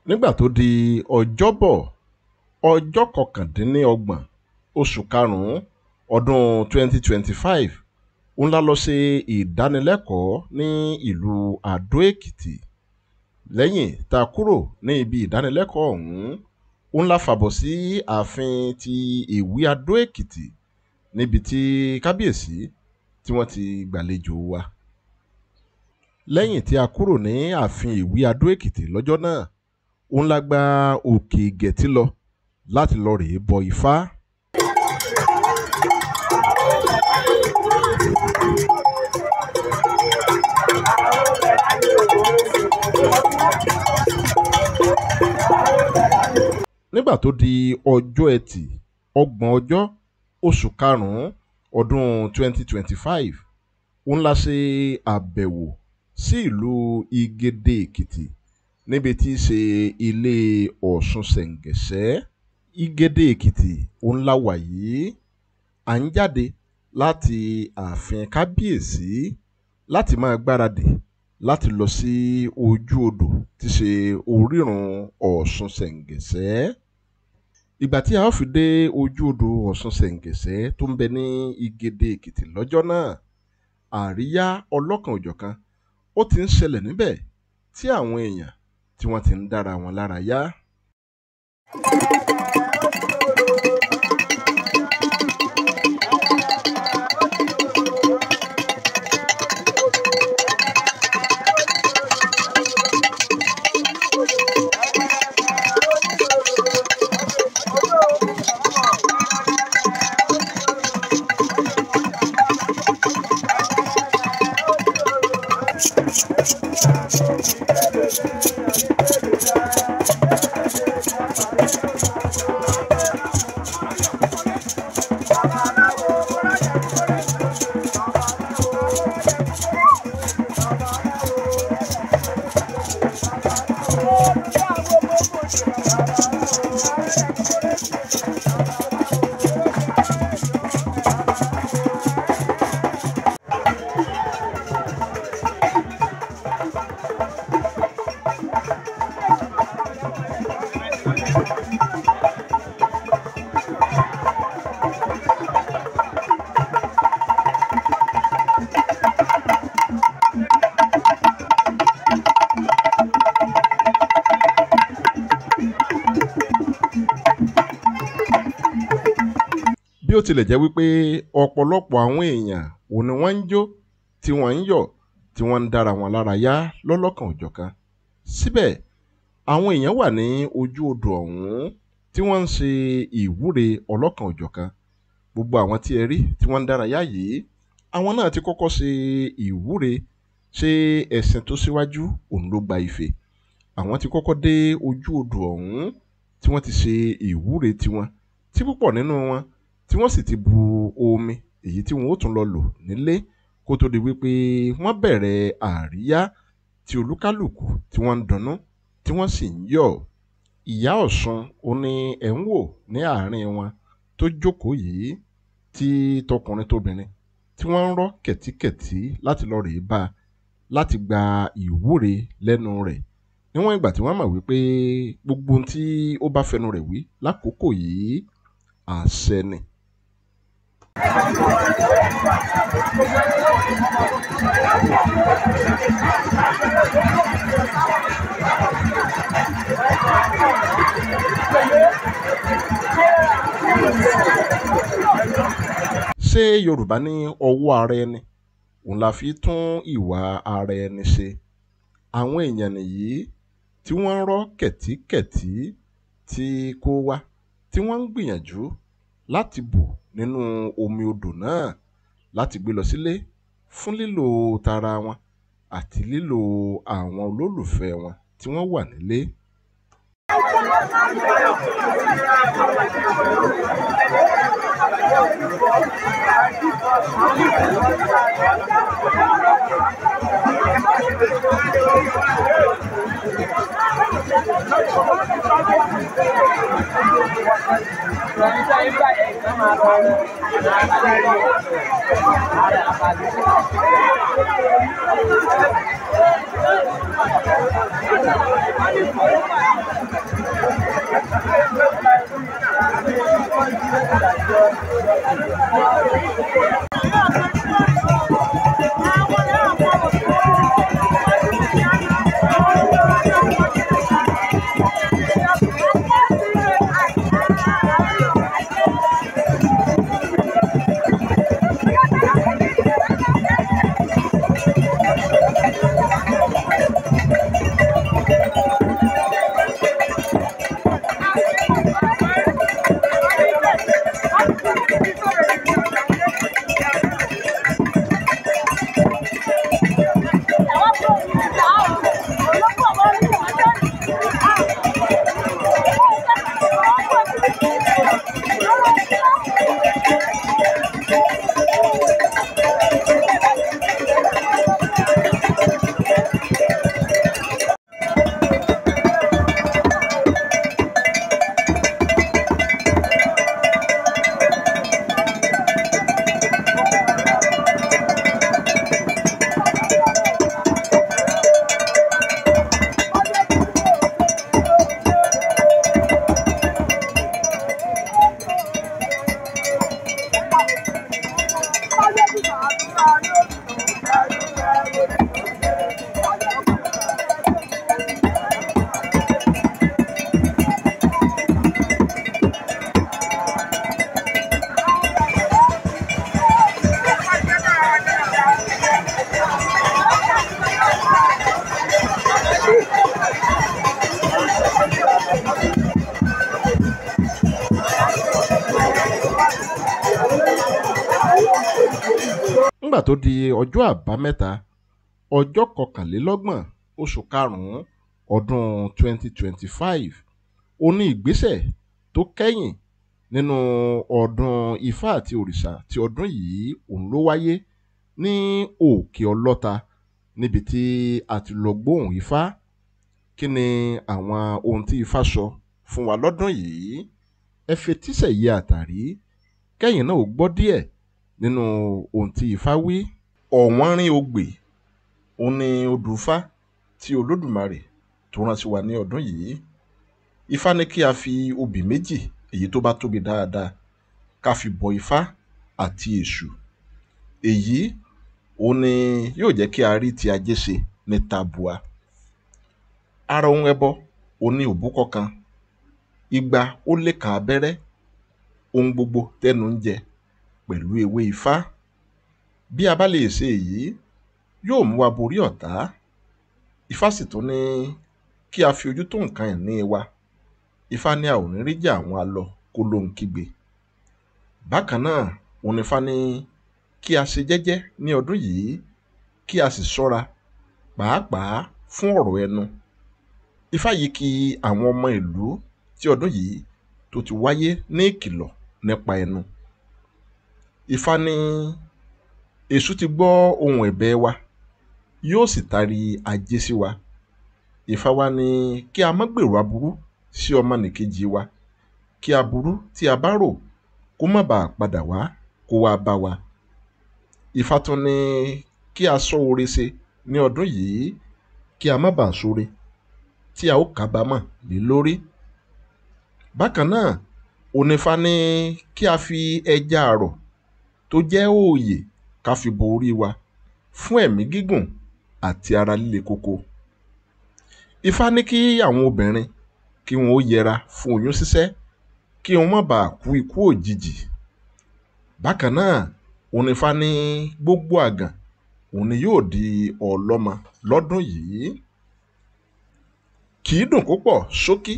nígbà tó di ọjọ́bọ̀ ọjọ́ kọkàndínlọ́gbọ̀n oṣù karùn-ún ọdún 2025 òun la lọ ṣe ìdánilẹ́kọ̀ọ́ ní ìlú Adó-Èkìtì. Lẹ́yìn tá a kúrò ní ibi ìdánilẹ́kọ̀ọ́ ọ̀hún òun la fàbọ̀ sí ààfin ti Ìwí Adó-Èkìtì níbi tí kábíyèsí tí wọ́n ti gbàlejò wa. Lẹ́yìn tí a kúrò ní ààfin Ìwí Adó-Èkìtì lọ́jọ́ náà òun la gba Òkè Ìgẹ̀tì lọ láti lọ rèé bọ Ifá. Nígbà tó di ọjọ́ Ẹtì ọgbọ̀n ọjọ́ oṣù karùn-ún ọdún 2025 òun la ṣe àbẹ̀wò sí ìlú Igede Èkìtì níbi tí í ṣe ilé Ọ̀ṣun Ṣẹ̀ǹgẹ̀ṣẹ́. Igede Èkìtì òun la wà yìí. À ń jáde láti ààfin kábíyèsí láti máa gbáradì láti lọ sí ojú odò tí ṣe orírun Ọ̀ṣun Ṣẹ̀ǹgẹ̀ṣẹ́. Ìgbà tí a ó fi dé ojú odò Ọ̀ṣun Ṣẹ̀ǹgẹ̀ṣẹ́ tó ń bẹ ní Igede Èkìtì lọ́jọ́ náà, àríyá ọlọ́kan-ò-jọ̀kan ó ti ń ṣẹlẹ̀ níbẹ̀ tí àwọn èèyàn tí wọ́n ti ń dára wọn lára yá. Bí ó tilẹ̀ jẹ́ wípé ọ̀pọ̀lọpọ̀ àwọn èèyàn ò ní wọ́n ń jó tí wọ́n ń yọ̀ tí wọ́n ń dára wọn lára yá lọ́lọ́kan-ò-jọ̀kan, síbẹ̀ àwọn èèyàn wà ní ojú odò ọ̀hún tí wọ́n ń ṣe ìwúre ọlọ́kan-ò-jọ̀kan. Gbogbo àwọn tí ẹ rí tí wọ́n ń dára yá yìí, àwọn náà ti kọ́kọ́ ṣe ìwúre ṣe ẹ̀sìn tó síwájú òun ló gba ife. Àwọn ti kọ́kọ́ dé ojú odò ọ̀hún tí wọ́n ti ṣe ìwúre tiwọn tí púpọ̀ nínú wọn tí wọ́n sì ti bu omi èyí tí wọ́n ó tún lọ lò nílé kó tó di wípé wọ́n bẹ̀rẹ̀ àríyá tí olúkálùkù tí wọ́n ń dunnú tí wọ́n sì ń yọ̀. Ìyá Ọ̀ṣun ó ní ẹ̀ ń wò ní àárín wọn tó jókòó yìí, tí tọkùnrin tóbìnrin tí wọ́n ń rọ́ kẹ̀tíkẹ̀tí láti lọ rèé bá láti gba ìwúre lẹ́nu rẹ̀, níwọ̀n ìgbà tí wọ́n mọ̀ wípé gbogbo ohun tí ó bá fẹnu rẹ̀ wí lákòókò yìí àṣẹ ni. Ṣé Yorùbá ní ọwọ́ ara ẹni òun la fi tún ìwà ara ẹni ṣe? Àwọn èèyàn nìyí tí wọ́n ń rọ́ kẹ̀tíkẹ̀tí tí kò wá tí wọ́n ń gbìyànjú láti bù nínú omi odò náà láti gbé lọ sílé fún lílò tara wọn àti lílò àwọn olólùfẹ́ wọn tí wọ́n wà nílé. nígbà tó di ọjọ́ àbámẹ́ta ọjọ́ 21 oṣù karùn-ún ọdún 2025 ó ní ìgbésẹ̀ tó kẹ́yìn nínú ọdún Ifá àti òrìṣà ti ọdún yìí òun ló wáyé ní Òkè Ọlọ́ta níbi tí a ti lọ gbóhùn Ifá. Kí ni àwọn ohun tí Ifá sọ fún wa lọ́dún yìí? Ẹ fetísẹ̀ yẹ àtàrí kẹ́yìn náà ó gbọ́ díẹ̀ nínú ohun tí Ifá wí. Ọ̀wọ́nrín ogbè òun ni odù Ifá tí Olódùmarè tó rán sí wa ní ọdún yìí. Ifá ní kí a fi obì méjì èyí tó bá tóbi dáadáa ká fi bọ Ifá àti Èṣù. Èyí òun ni yóò jẹ́ kí a rí ti ajé ṣe ní tabua. Ara ohun ẹbọ òun ni òbúkọ kan, igba ó lé kan abẹ́rẹ́, ohun gbogbo tẹ́nu ń jẹ pẹ̀lú ewé Ifá. Bí a bá lè ṣe èyí yóò mú wa borí ọ̀tá. Ifá sì tún ní kí a fi ojú tó nǹkan ìní wa. Ifá ní a ò ní rí jà àwọn alọ kó lóhun kígbe. Bákan náà òun ni Ifá ní kí a ṣe jẹ́jẹ́ ní ọdún yìí, kí a sì ṣọ́ra pàápàá fún ọ̀rọ̀ ẹnu. Ifá yìí kí àwọn ọmọ ìlú tí ọdún yìí tó ti wáyé ní ìkìlọ̀ nípa ẹnu. Ifá ní Èṣù ti gbọ́ ohùn ẹ̀bẹ̀ wa, yóò sì tarí ajé sí wa. Ifá wá ní kí a má gbèrò aburú sí ọmọnìkejì wa, kí aburú tí a bá rò kó má bàa padà wá kó wá bá wa. Ifá tún ní kí a sọ oore ṣe ní ọdún yìí, kí a má bàa ṣoore tí a ó kábàámọ̀ lé lórí. Bákan náà Onífá ní kí a fi ẹja àrọ̀ tó jẹ́ òòyè ká fi bo orí wa fún ẹ̀mí gígùn àti ara líle koko. Ifá ní kí àwọn obìnrin kí wọn ó yẹra fún oyún ṣíṣẹ́ kí wọn má bàa kú ikú òjijì. Bákan náà Onífá ní gbogbo àgàn òun ni yóò di ọlọ́mọ lọ́dún yìí. Kì í dùn kó pọ̀ ṣókí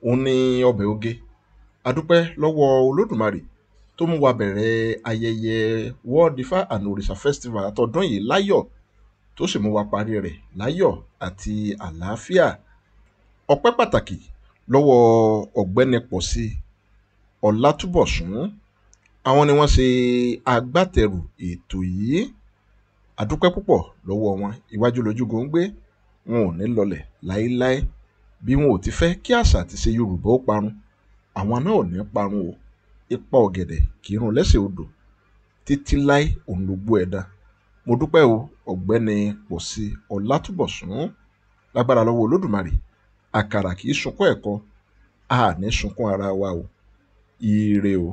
òun ni ọbẹ̀ oge. A dúpẹ́ lọ́wọ́ Olódùmarè tó mú wa bẹ̀rẹ̀ ayẹyẹ World Ifá and Orisa Festival àtọdún yìí láyọ̀, tó sì mú wa parí rẹ̀ láyọ̀ àti àlàáfíà. Ọpẹ́ pàtàkì lọ́wọ́ ọ̀gbẹ́ni Pọ̀sí Ọlátúbọ̀sún, àwọn ni wọ́n ṣe agbátẹrù ètò yìí. A dúpẹ́ púpọ̀ lọ́wọ́ wọn. Iwájú lójúgo ń gbé, wọn ò ní lọlẹ̀ láéláé. Bí wọn ò ti fẹ́ kí àṣà àti ṣe Yorùbá ó parun, àwọn náà ò ní parun o. Ipa ọ̀gẹ̀dẹ̀ kì í run lẹ́sẹ̀ odò, títí láé òun ló gbó ẹ̀dá. mo dúpẹ́ o ọ̀gbẹ́ni Pọ̀sí Ọlátúbọ̀sún. Lágbára lọ́wọ́ Olódùmarè, àkàrà kì í sunkún ẹ̀kọ, a ní sunkún ara wa o. Ire o.